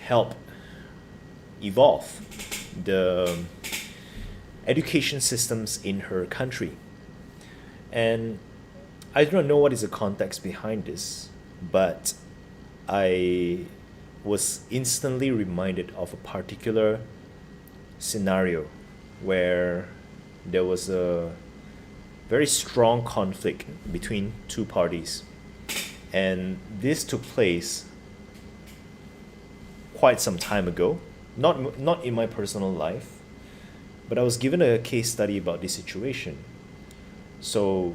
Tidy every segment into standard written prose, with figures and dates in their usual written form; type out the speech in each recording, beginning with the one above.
help evolve the education systems in her country. And I do not know what is the context behind this, but I was instantly reminded of a particular scenario where there was a very strong conflict between two parties. And this took place quite some time ago, not in my personal life, but I was given a case study about this situation. So,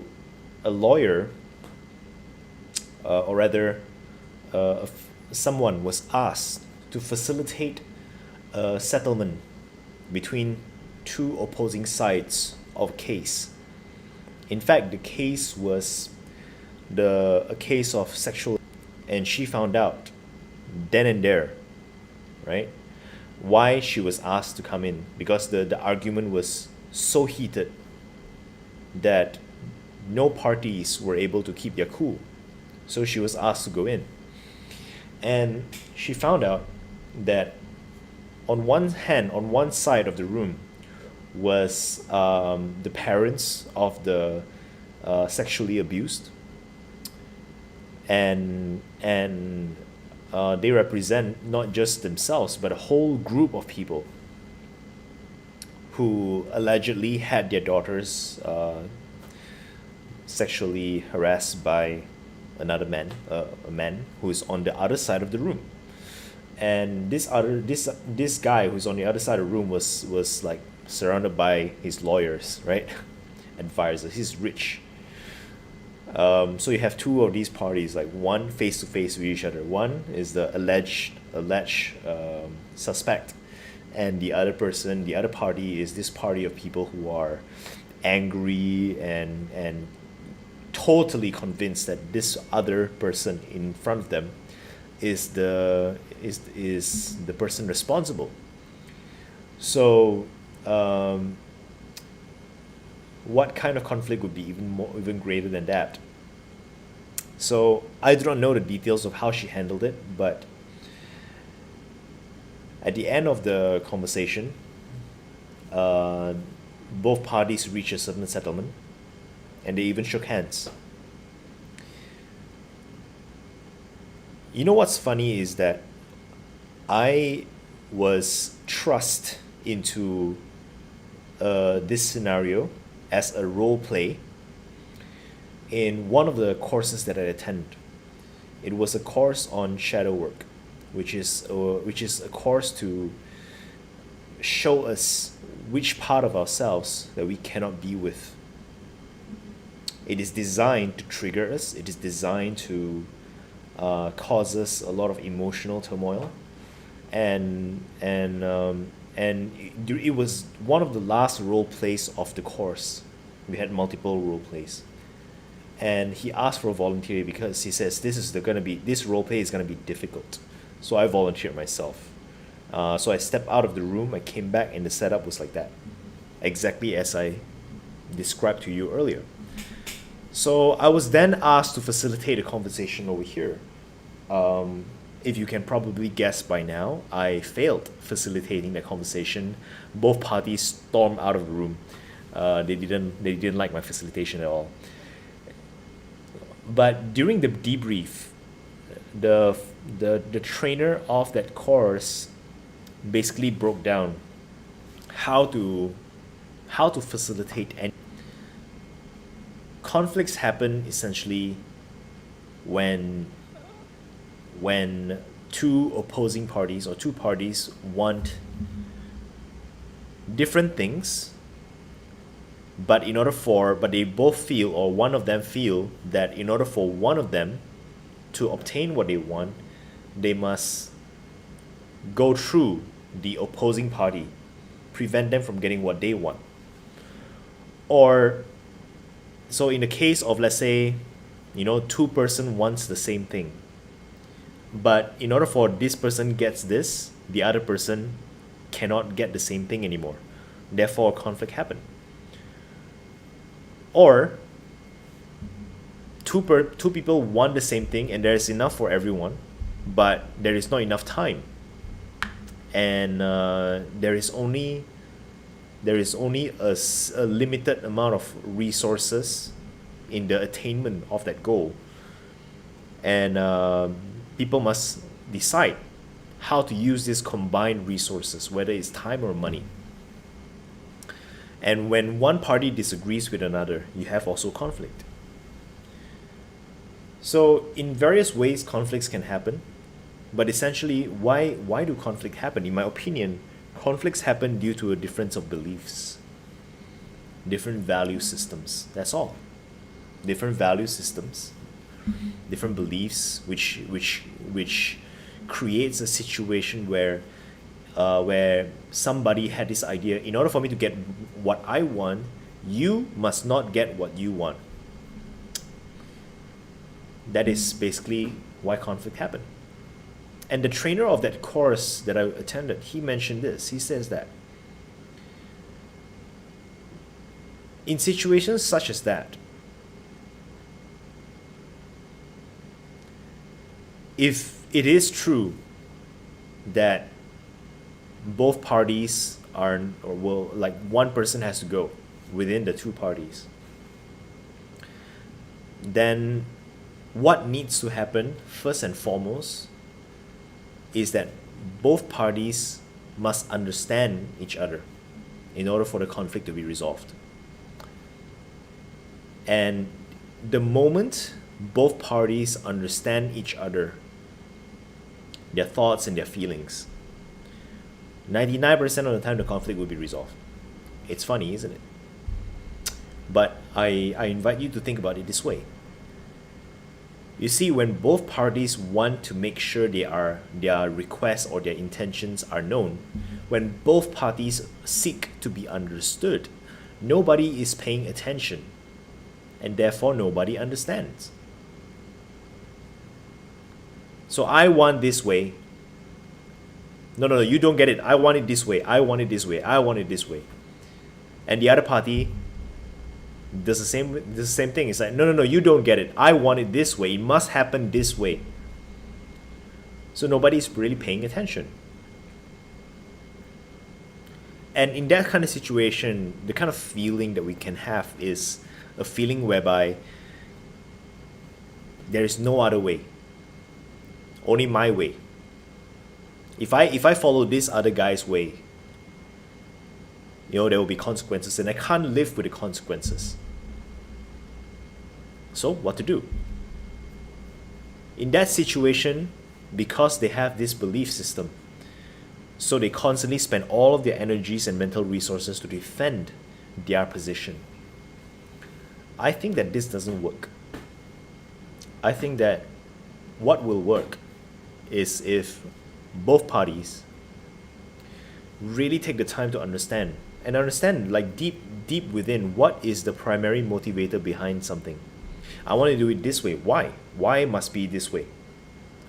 a lawyer, or rather, someone was asked to facilitate a settlement between two opposing sides of a case. In fact, the case was a case of sexual, and she found out then and there, right? Why she was asked to come in, because the argument was so heated that no parties were able to keep their cool. So she was asked to go in. And she found out that on one hand, on one side of the room, was the parents of the sexually abused, and they represent not just themselves but a whole group of people who allegedly had their daughters sexually harassed by another man, a man who is on the other side of the room. And this guy who's on the other side of the room was like surrounded by his lawyers, right? Advisors. He's rich. So you have two of these parties, like one face to face with each other. One is the alleged suspect, and the other party is this party of people who are angry and totally convinced that this other person in front of them is the person responsible. So, what kind of conflict would be even greater than that? So I do not know the details of how she handled it, but at the end of the conversation, both parties reached a certain settlement, and they even shook hands. You know what's funny is that I was thrust into this scenario as a role play in one of the courses that I attend. It was a course on shadow work, which is a course to show us which part of ourselves that we cannot be with. It is designed to trigger us. It is designed to cause us a lot of emotional turmoil, and it was one of the last role plays of the course. We had multiple role plays, and he asked for a volunteer because he says this role play is gonna be difficult. So I volunteered myself. So I stepped out of the room. I came back, and the setup was like that, exactly as I described to you earlier. So I was then asked to facilitate a conversation over here. If you can probably guess by now, I failed facilitating the conversation. Both parties stormed out of the room. They didn't like my facilitation at all. But during the debrief, the trainer of that course basically broke down how to facilitate any conflicts. Happen essentially when two opposing parties or two parties want different things, but they both feel, or one of them feel, that in order for one of them to obtain what they want, they must go through the opposing party, prevent them from getting what they want. Or, so in the case of, let's say, two person wants the same thing, but in order for this person gets this, the other person cannot get the same thing anymore. Therefore, conflict happened. Or two people want the same thing, and there is enough for everyone, but there is not enough time. and there is only a limited amount of resources in the attainment of that goal, and people must decide how to use these combined resources, whether it's time or money. And when one party disagrees with another, you have also conflict. So in various ways conflicts can happen, but essentially why do conflict happen? In my opinion, conflicts happen due to a difference of beliefs, different value systems. That's all. Different value systems, different beliefs, which creates a situation where somebody had this idea: in order for me to get what I want, you must not get what you want. That is basically why conflict happened. And the trainer of that course that I attended, he mentioned this. He says that in situations such as that, if it is true that both parties are, or will, like one person has to go within the two parties, then what needs to happen first and foremost is that both parties must understand each other in order for the conflict to be resolved. And the moment both parties understand each other, their thoughts and their feelings, 99% of the time the conflict will be resolved. It's funny, isn't it? But I invite you to think about it this way. You see, when both parties want to make sure their requests or their intentions are known, when both parties seek to be understood, nobody is paying attention, and therefore nobody understands. So I want this way. No, you don't get it. I want it this way. I want it this way. I want it this way. And the other party does the same thing. It's like, no, you don't get it. I want it this way. It must happen this way. So nobody's really paying attention. And in that kind of situation, the kind of feeling that we can have is a feeling whereby there is no other way. Only my way. If I follow this other guy's way, there will be consequences, and I can't live with the consequences. So what to do? In that situation, because they have this belief system, so they constantly spend all of their energies and mental resources to defend their position. I think that this doesn't work. I think that what will work is if both parties really take the time to understand like deep within, what is the primary motivator behind something. I want to do it this way. Why must be this way?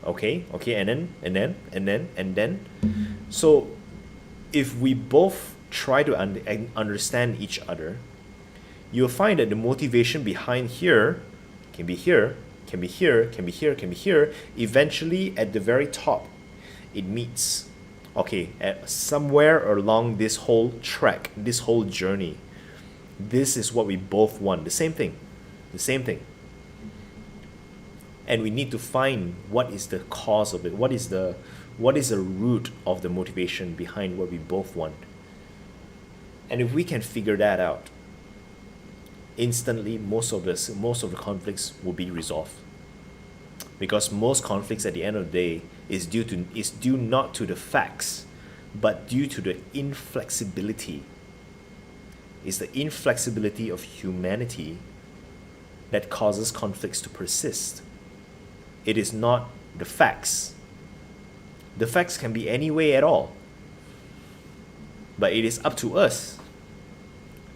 Okay, and then. So if we both try to understand each other, you'll find that the motivation behind here can be here, can be here, can be here, can be here. Eventually, at the very top, it meets. Okay, somewhere along this whole track, this whole journey, this is what we both want. The same thing. And we need to find what is the cause of it. What is the root of the motivation behind what we both want. And if we can figure that out, instantly most of the conflicts will be resolved. Because most conflicts at the end of the day is due not to the facts, but due to the inflexibility. It's the inflexibility of humanity that causes conflicts to persist. It is not the facts. The facts can be any way at all. But it is up to us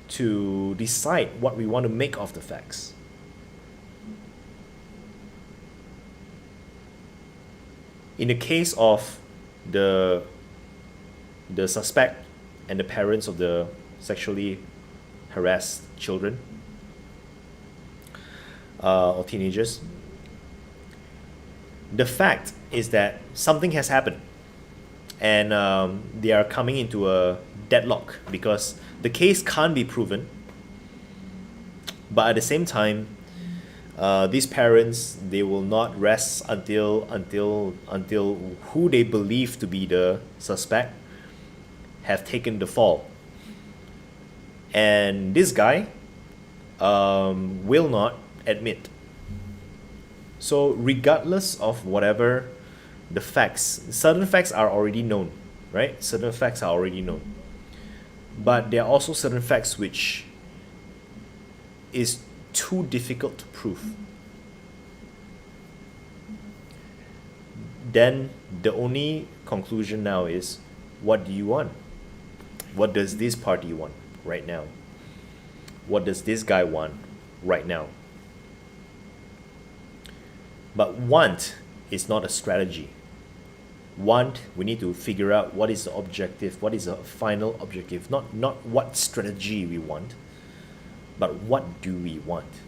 to decide what we want to make of the facts. In the case of the suspect and the parents of the sexually harassed children or teenagers, the fact is that something has happened, and they are coming into a deadlock because the case can't be proven. But at the same time, these parents, they will not rest until who they believe to be the suspect have taken the fall. And this guy will not admit. So regardless of whatever the facts, certain facts are already known, right? Certain facts are already known. But there are also certain facts which is too difficult to prove. Then the only conclusion now is, what do you want? What does this party want right now? What does this guy want right now? But want is not a strategy. Want, we need to figure out what is the objective, what is the final objective, not what strategy we want, but what do we want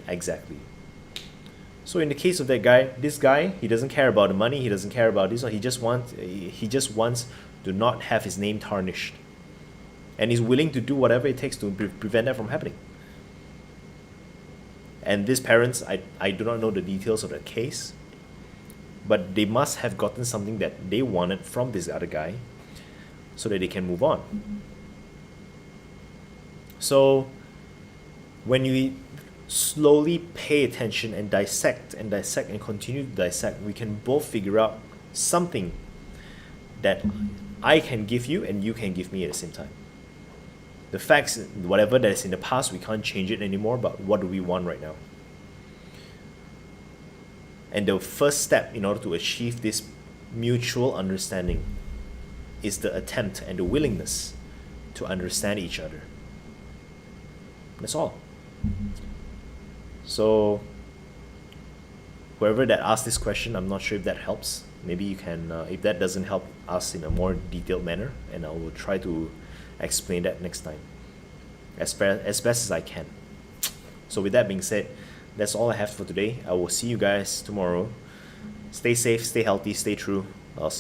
exactly. So in the case of that guy, this guy, he doesn't care about the money, he doesn't care about this, he just wants to not have his name tarnished, and he's willing to do whatever it takes to prevent that from happening. And these parents, I do not know the details of the case, but they must have gotten something that they wanted from this other guy so that they can move on. So when you slowly pay attention and dissect and continue to dissect, we can both figure out something that I can give you and you can give me at the same time. The facts, whatever that is in the past, we can't change it anymore, but what do we want right now? And the first step in order to achieve this mutual understanding is the attempt and the willingness to understand each other. That's all. So whoever that asked this question, I'm not sure if that helps. Maybe you can, if that doesn't help us in a more detailed manner, and I will try to explain that next time as best as I can. So with that being said, that's all I have for today. I will see you guys tomorrow. Stay safe, stay healthy, stay true.